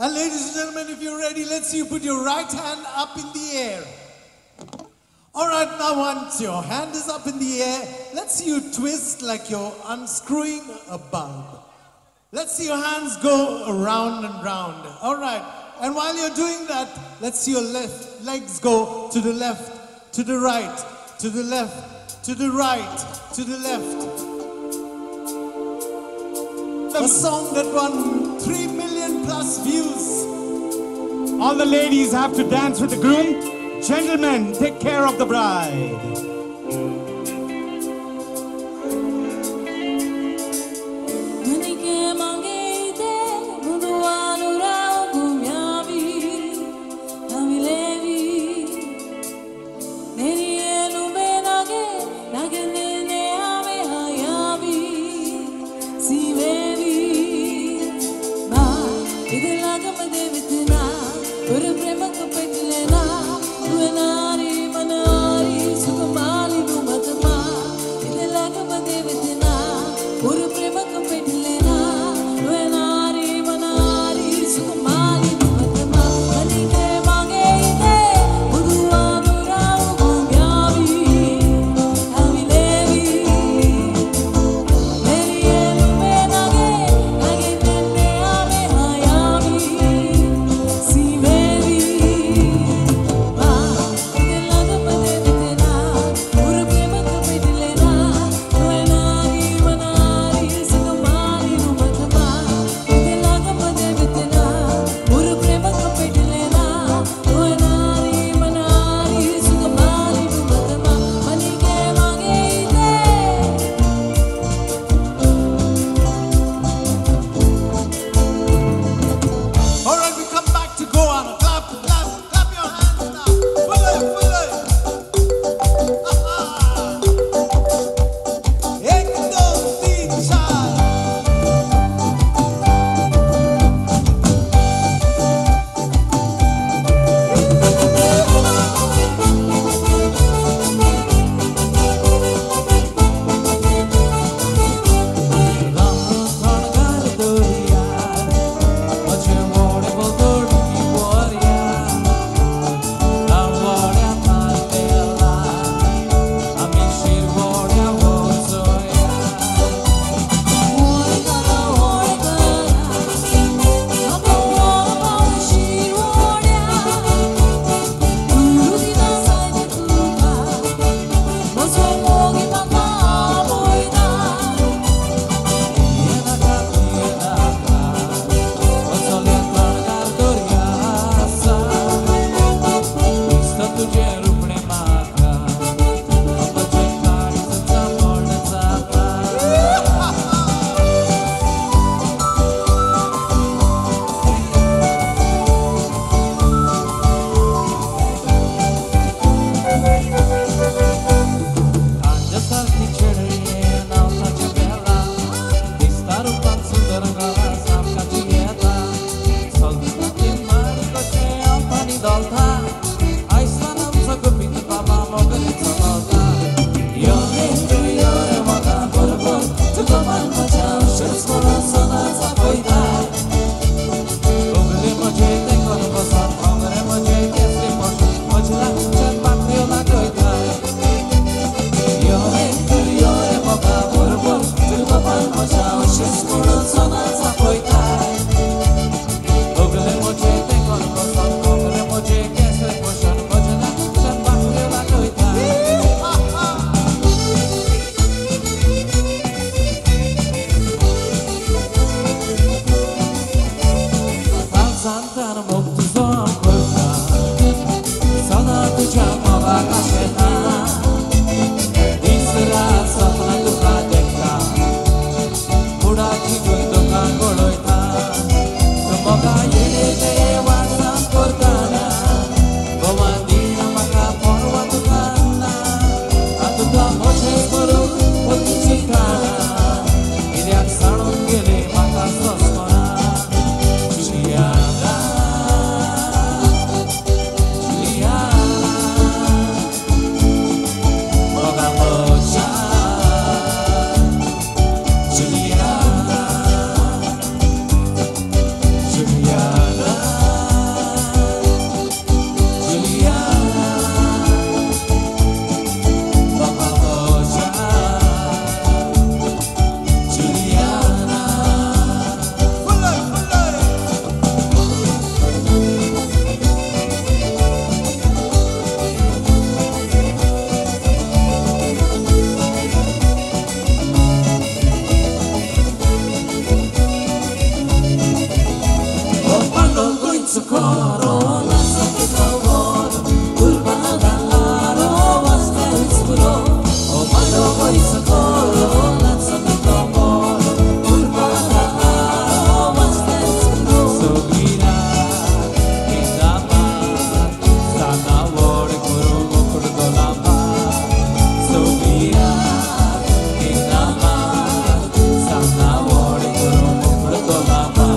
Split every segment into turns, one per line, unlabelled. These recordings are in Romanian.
And ladies and gentlemen, if you're ready, let's see you put your right hand up in the air. All right, now once your hand is up in the air, let's see you twist like you're unscrewing a bulb. Let's see your hands go around and round. All right, and while you're doing that, let's see your left legs go to the left, to the right, to the left, to the right, to the left. A song that won 3 million plus views.
All the ladies have to dance with the groom. Gentlemen, take care of the bride.
Julia. socorro, lanza che lavoro, curva dall'aro, basta il scuro, oh mano vuoi socorro, lanza che lavoro, curva dall'aro, basta il scuro. Sogira, che dama, sana vuole curugo curdolama, sogira, che dama, sana vuole curugo curdolama.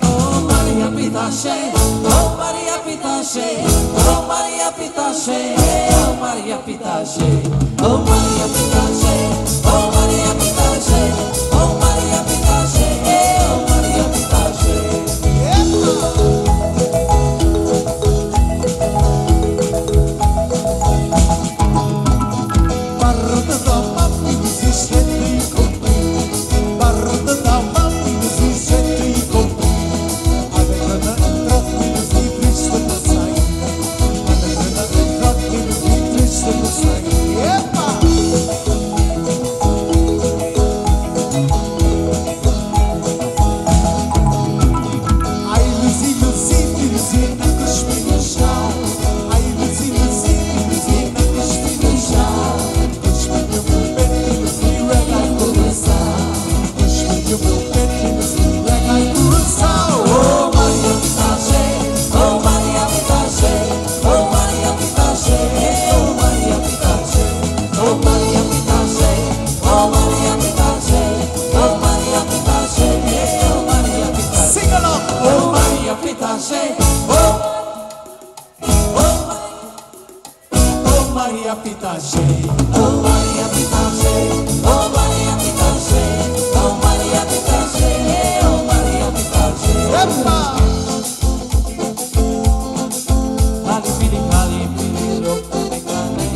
Oh Maria Pitache, oh Maria Pitache, oh Maria Pitache, oh Maria Pitache, oh Maria Pitache, oh Maria Pitache, oh Maria Pitache.
Barra da mamma mi si sente con me, barra da mamma mi si sente con me.
Maria Pitache, oh Maria Pitache, oh Maria Pitache, oh Maria Pitache, oh Maria Pitache. Calipiri, calipiri, rocco di cane,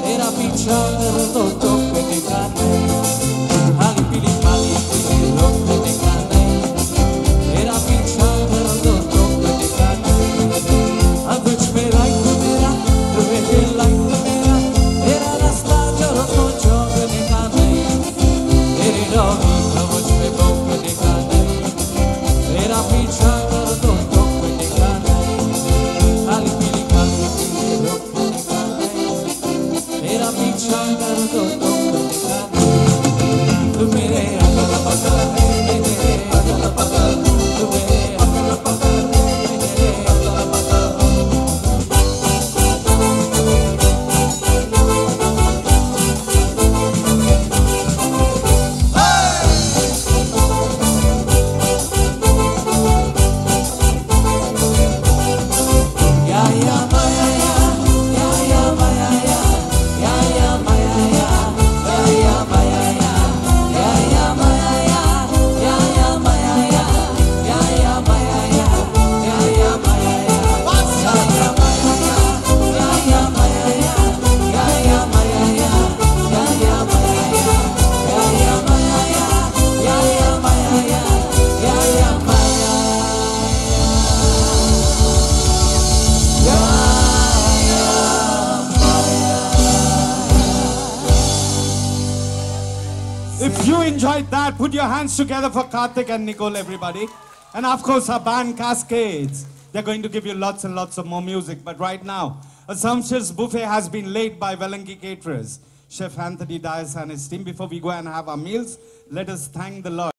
era piccione, rotto di cane. Calipiri, calipiri, rocco di cane, era piccione, rotto di cane. Avuc merai kumera, dove like kumera, era la strada rotto gioco di cane. Eri rovi, avuc me bocco di cane, era piccione, rotto di cane. Calipiri, calipiri, rocco di cane, era piccione, rotto di cane. Lumere, agala bagala, lumere, agala bagala, lumere, agala bagala, lumere, agala bagala.
If you enjoyed that, put your hands together for Karthik and Nicole, everybody. And of course, our band Cascades. They're going to give you lots and lots of more music. But right now, a sumptuous buffet has been laid by Velangi Caterers. Chef Anthony Dias and his team. Before we go and have our meals, let us thank the Lord.